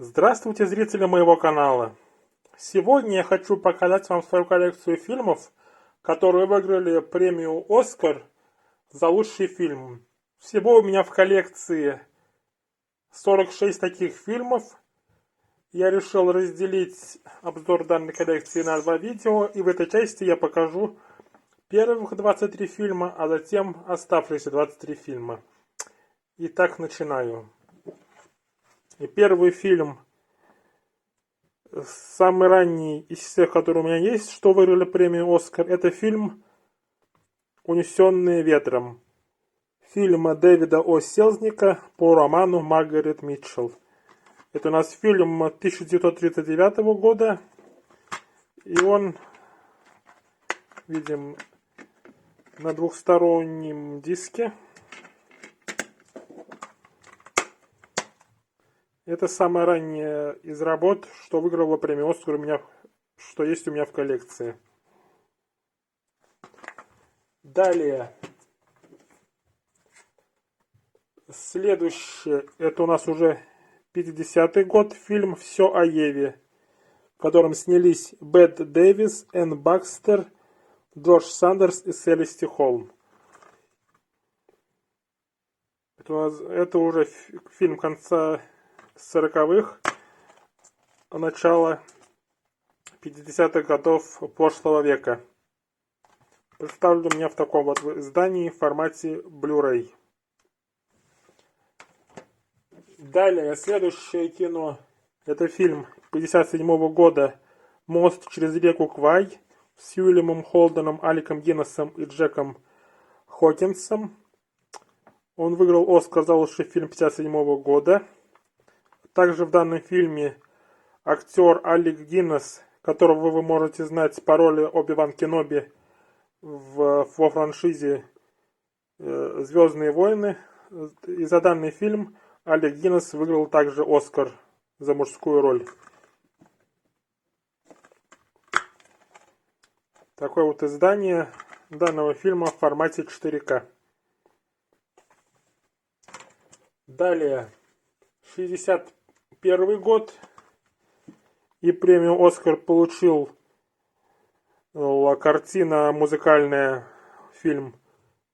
Здравствуйте, зрители моего канала! Сегодня я хочу показать вам свою коллекцию фильмов, которые выиграли премию «Оскар» за лучший фильм. Всего у меня в коллекции 46 таких фильмов. Я решил разделить обзор данной коллекции на два видео, и в этой части я покажу первых 23 фильма, а затем оставшиеся 23 фильма. Итак, начинаю. И первый фильм, самый ранний из всех, который у меня есть, что выиграли премию «Оскар», это фильм «Унесенные ветром». Фильм Дэвида О. Селзника по роману Маргарет Митчелл. Это у нас фильм 1939 года. И он, видим, на двухстороннем диске. Это самая ранняя из работ, что выиграла премию «Оскар» у меня, что есть у меня в коллекции. Далее. Следующее, это у нас уже 50-й год, фильм «Все о Еве», в котором снялись Бет Дэвис, Энн Бакстер, Джордж Сандерс и Селести Холм. Это уже фильм конца 40-х, начала 50-х годов прошлого века. Представлен у меня в таком вот издании в формате Blu-ray. Далее, следующее кино. Это фильм 1957 года «Мост через реку Квай» с Уильямом Холденом, Аликом Гиннесом и Джеком Хокинсом. Он выиграл «Оскар» за лучший фильм 1957 года. Также в данном фильме актер Алик Гиннес, которого вы можете знать по роли Оби-Ван Кеноби во франшизе «Звездные войны». И за данный фильм Алик Гиннес выиграл также «Оскар» за мужскую роль. Такое вот издание данного фильма в формате 4К. Далее, 61 год. И премию «Оскар» получил картина музыкальная, фильм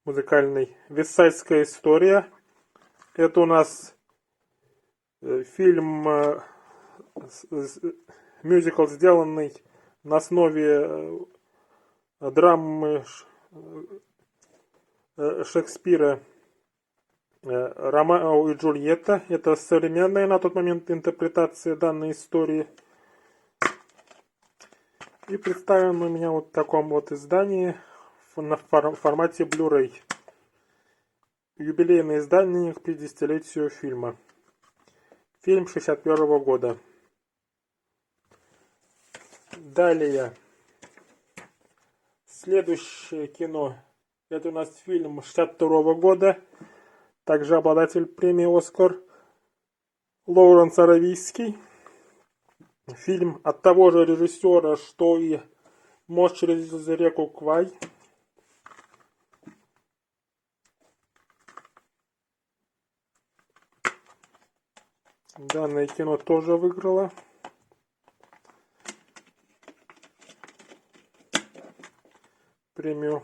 музыкальный «Вестсайдская история». Это у нас фильм, мюзикл, сделанный на основе драмы Шекспира «Ромео и Джульетта». Это современная на тот момент интерпретация данной истории. И представлен у меня вот в таком вот издании в формате Blu-ray. Юбилейное издание к 50-летию фильма. Фильм 61 года. Далее. Следующее кино. Это у нас фильм 62 года. Также обладатель премии «Оскар» Лоуренс Аравийский. Фильм от того же режиссера, что и «Мост через реку Квай». Данное кино тоже выиграло премию.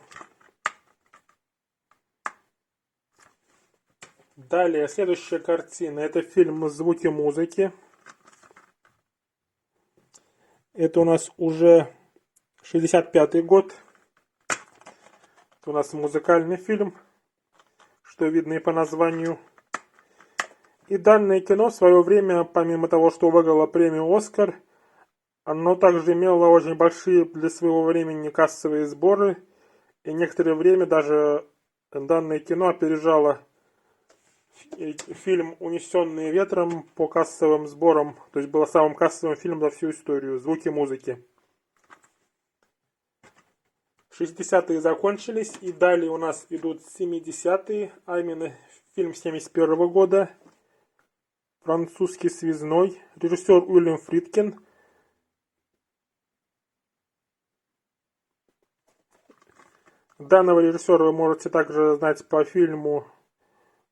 Далее, следующая картина. Это фильм «Звуки музыки». Это у нас уже 65-й год. Это у нас музыкальный фильм, что видно и по названию. И данное кино в свое время, помимо того, что выиграло премию «Оскар», оно также имело очень большие для своего времени кассовые сборы. И некоторое время даже данное кино опережало фильм «Унесенные ветром» по кассовым сборам. То есть было самым кассовым фильмом за всю историю. «Звуки музыки». 60-е закончились, и далее у нас идут 70-е, а именно фильм 71 года, «Французский связной», режиссер Уильям Фридкин. Данного режиссера вы можете также знать по фильму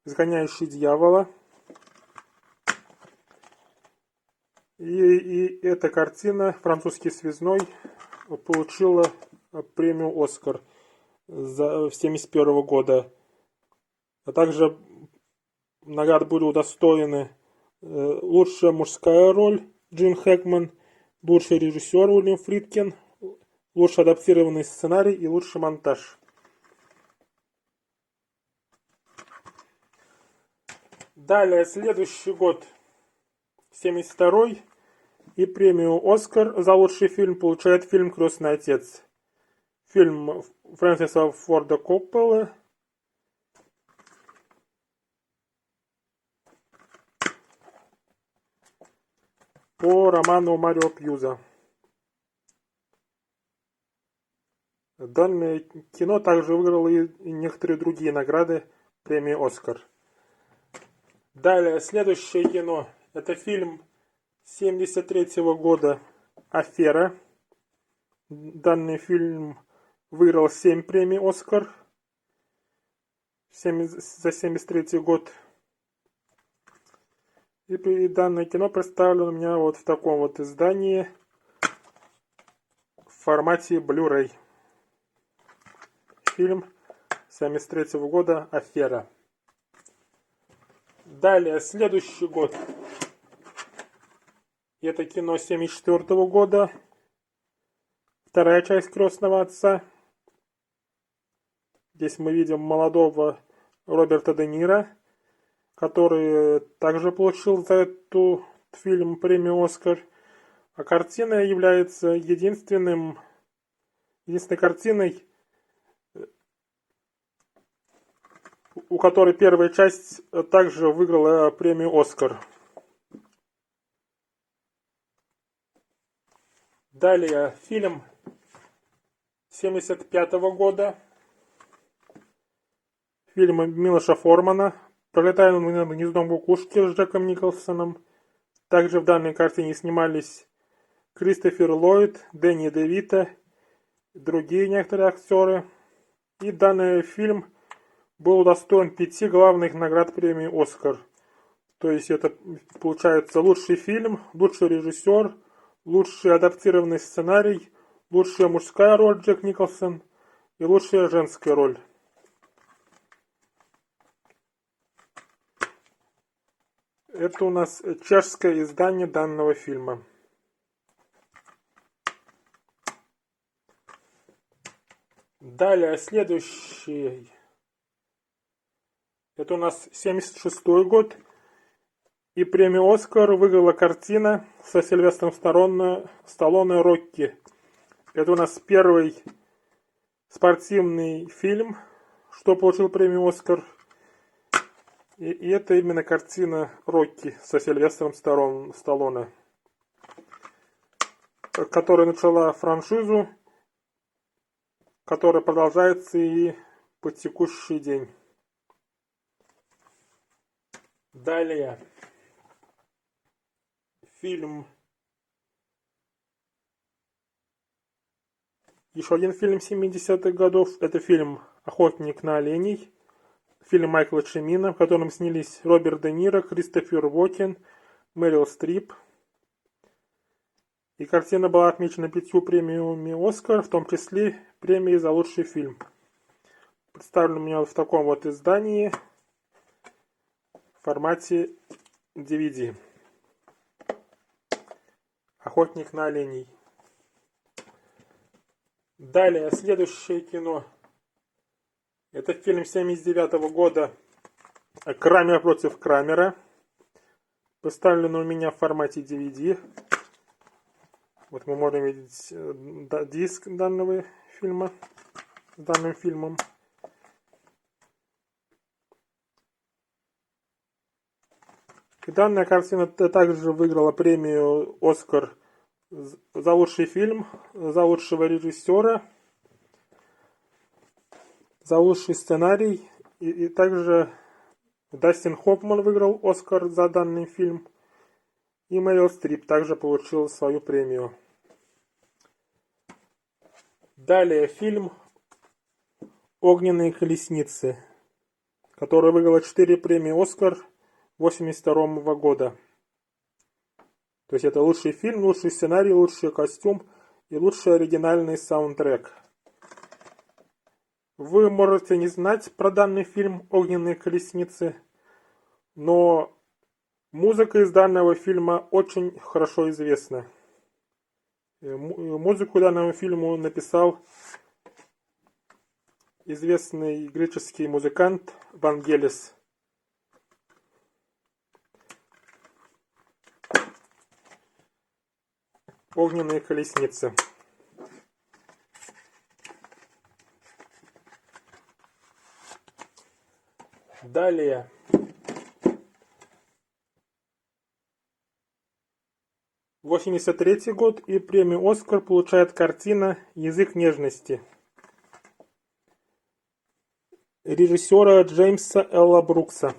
«Изгоняющий дьявола». И эта картина, «Французский связной», получила премию «Оскар» за 1971 года. А также наград были удостоены лучшая мужская роль Джин Хэкман, лучший режиссер Уильям Фридкин, лучший адаптированный сценарий и лучший монтаж. Далее, следующий год, 1972, и премию «Оскар» за лучший фильм получает фильм «Крестный отец». Фильм Фрэнсиса Форда Копполы. По роману Марио Пьюза. Данное кино также выиграло и некоторые другие награды премии «Оскар». Далее, следующее кино. Это фильм 1973 года «Афера». Данный фильм выиграл 7 премий «Оскар» за 1973 год. И данное кино представлено у меня вот в таком вот издании в формате Blu-ray. Фильм 1973 года «Афера». Далее, следующий год. Это кино 1974 года. Вторая часть «Крестного отца». Здесь мы видим молодого Роберта Де Ниро, который также получил за этот фильм премию «Оскар». А картина является единственной картиной, у которой первая часть также выиграла премию «Оскар». Далее фильм 1975 года. Фильм Милоша Формана «Пролетая над гнездом кукушки» с Джеком Николсоном. Также в данной картине снимались Кристофер Ллойд, Дэнни Де Вито и другие некоторые актеры. И данный фильм был удостоен 5 главных наград премии «Оскар». То есть это получается лучший фильм, лучший режиссер, лучший адаптированный сценарий, лучшая мужская роль Джек Николсон и лучшая женская роль. Это у нас чешское издание данного фильма. Далее, следующий. Это у нас 1976 год. И премию «Оскар» выиграла картина со Сильвестром Сталлоне «Рокки». Это у нас первый спортивный фильм, что получил премию «Оскар». И это именно картина «Рокки» со Сильвестром Сталлоне, которая начала франшизу, которая продолжается и по текущий день. Далее. Фильм. Еще один фильм 70-х годов. Это фильм «Охотник на оленей». Фильм Майкла Чимина, в котором снялись Роберт Де Ниро, Кристофер Уокен, Мэрил Стрип. И картина была отмечена 5 премиями «Оскар», в том числе премией за лучший фильм. Представлен у меня в таком вот издании в формате DVD. «Охотник на оленей». Далее, следующее кино. Это фильм 1979 года «Крамер против Крамера». Представлен у меня в формате DVD. Вот мы можем видеть диск данного фильма с данным фильмом. И данная картина также выиграла премию «Оскар» за лучший фильм, за лучшего режиссера, за лучший сценарий. И также Дастин Хоффман выиграл «Оскар» за данный фильм. И Мэрил Стрип также получил свою премию. Далее фильм «Огненные колесницы», который выиграл 4 премии «Оскар» 1982 года. То есть это лучший фильм, лучший сценарий, лучший костюм и лучший оригинальный саундтрек. Вы можете не знать про данный фильм «Огненные колесницы», но музыка из данного фильма очень хорошо известна. Музыку данному фильму написал известный греческий музыкант Вангелис. «Огненные колесницы». Далее. В 1983 год и премию «Оскар» получает картина «Язык нежности» режиссера Джеймса Элла Брукса.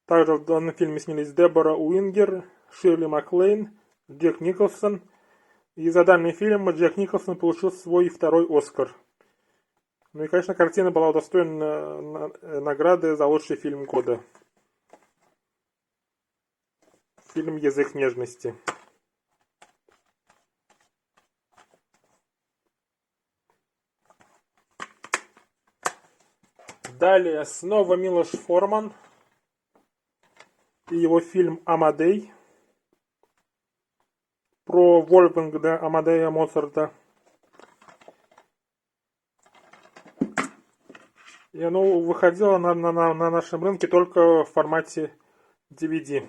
Также в данном фильме снялись Дебора Уингер, Ширли Маклейн, Джек Николсон. И за данный фильм Джек Николсон получил свой второй «Оскар». Ну и, конечно, картина была удостоена награды за лучший фильм года. Фильм «Язык нежности». Далее снова Милош Форман и его фильм «Амадей» про Вольфганга Амадея Моцарта. И оно выходило на нашем рынке только в формате DVD.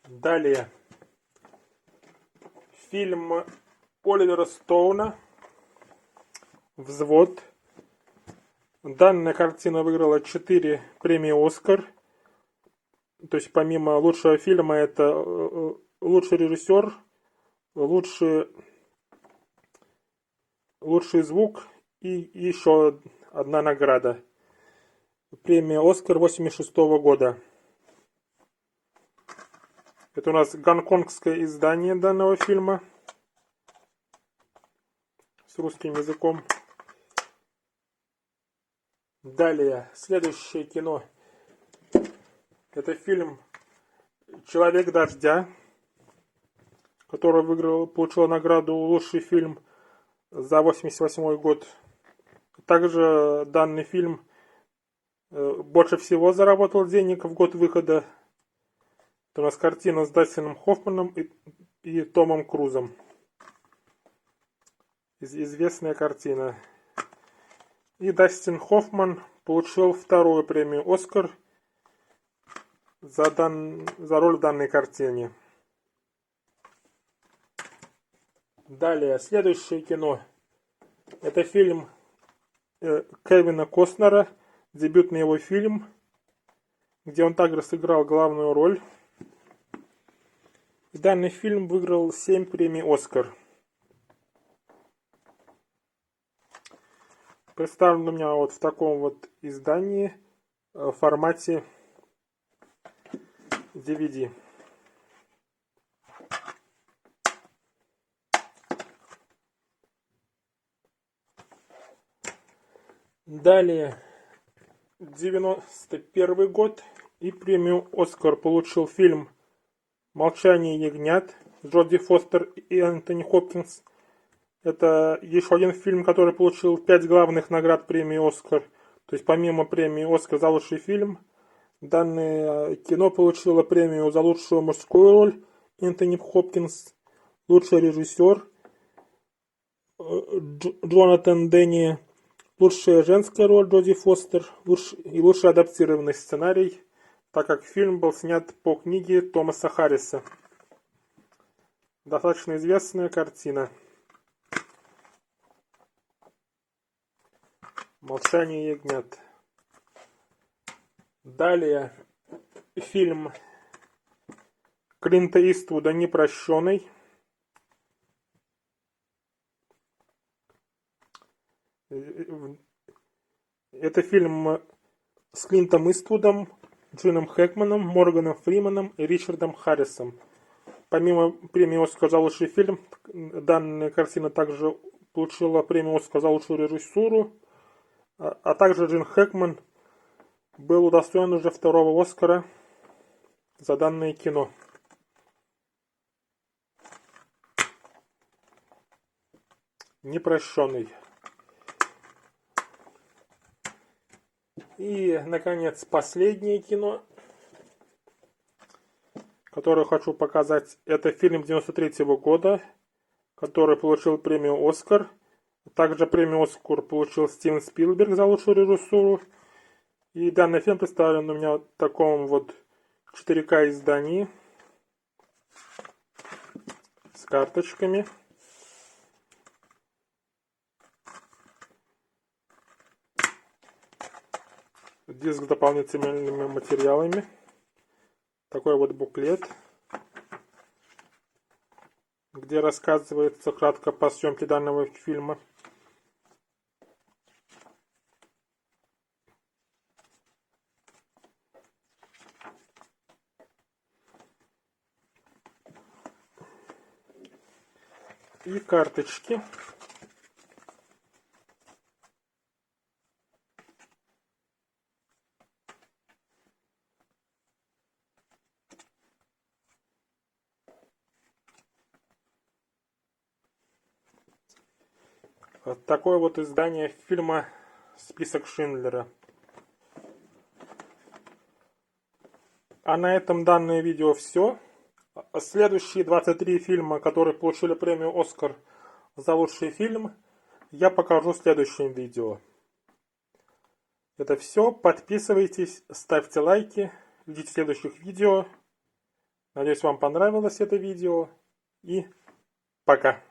Далее. Фильм Оливера Стоуна «Взвод». Данная картина выиграла 4 премии «Оскар». То есть помимо лучшего фильма это лучший режиссер, лучший звук и еще одна награда. Премия «Оскар» 1986 года. Это у нас гонконгское издание данного фильма с русским языком. Далее, следующее кино. Это фильм «Человек дождя», который получил награду «Лучший фильм» за 1988 год. Также данный фильм больше всего заработал денег в год выхода. Это у нас картина с Дастином Хоффманом и Томом Крузом. Известная картина. И Дастин Хоффман получил вторую премию «Оскар» за роль в данной картине. Далее, следующее кино. Это фильм Кевина Костнера, дебютный его фильм, где он также сыграл главную роль. И данный фильм выиграл 7 премий «Оскар». Представлен у меня вот в таком вот издании в формате DVD. Далее, 91 год, и премию «Оскар» получил фильм «Молчание ягнят» Джоди Фостер и Энтони Хопкинс. Это еще один фильм, который получил 5 главных наград премии «Оскар». То есть помимо премии «Оскар» за лучший фильм, данное кино получило премию за лучшую мужскую роль Энтони Хопкинс, лучший режиссер Джонатан Денни, лучшая женская роль Джоди Фостер и лучший адаптированный сценарий, так как фильм был снят по книге Томаса Харриса. Достаточно известная картина. «Молчание ягнят». Далее фильм Клинта Иствуда «Непрощенный». Это фильм с Клинтом Иствудом, Джином Хэкманом, Морганом Фриманом и Ричардом Харрисом. помимо премии «Оскар» за лучший фильм, данная картина также получила премию «Оскар» за лучшую режиссуру, а также Джин Хэкман был удостоен уже второго «Оскара» за данное кино. «Непрощенный». И, наконец, последнее кино, которое хочу показать, это фильм 93-го года, который получил премию «Оскар». Также премию «Оскар» получил Стивен Спилберг за лучшую режиссуру. И данный фильм представлен у меня в таком вот 4К издании с карточками. Диск с дополнительными материалами. Такой вот буклет, где рассказывается кратко по съемке данного фильма. И карточки. Вот такое вот издание фильма «Список Шиндлера». А на этом данное видео все. Следующие 23 фильма, которые получили премию «Оскар» за лучший фильм, я покажу в следующем видео. Это все. Подписывайтесь, ставьте лайки, ждите следующих видео. Надеюсь, вам понравилось это видео. И пока.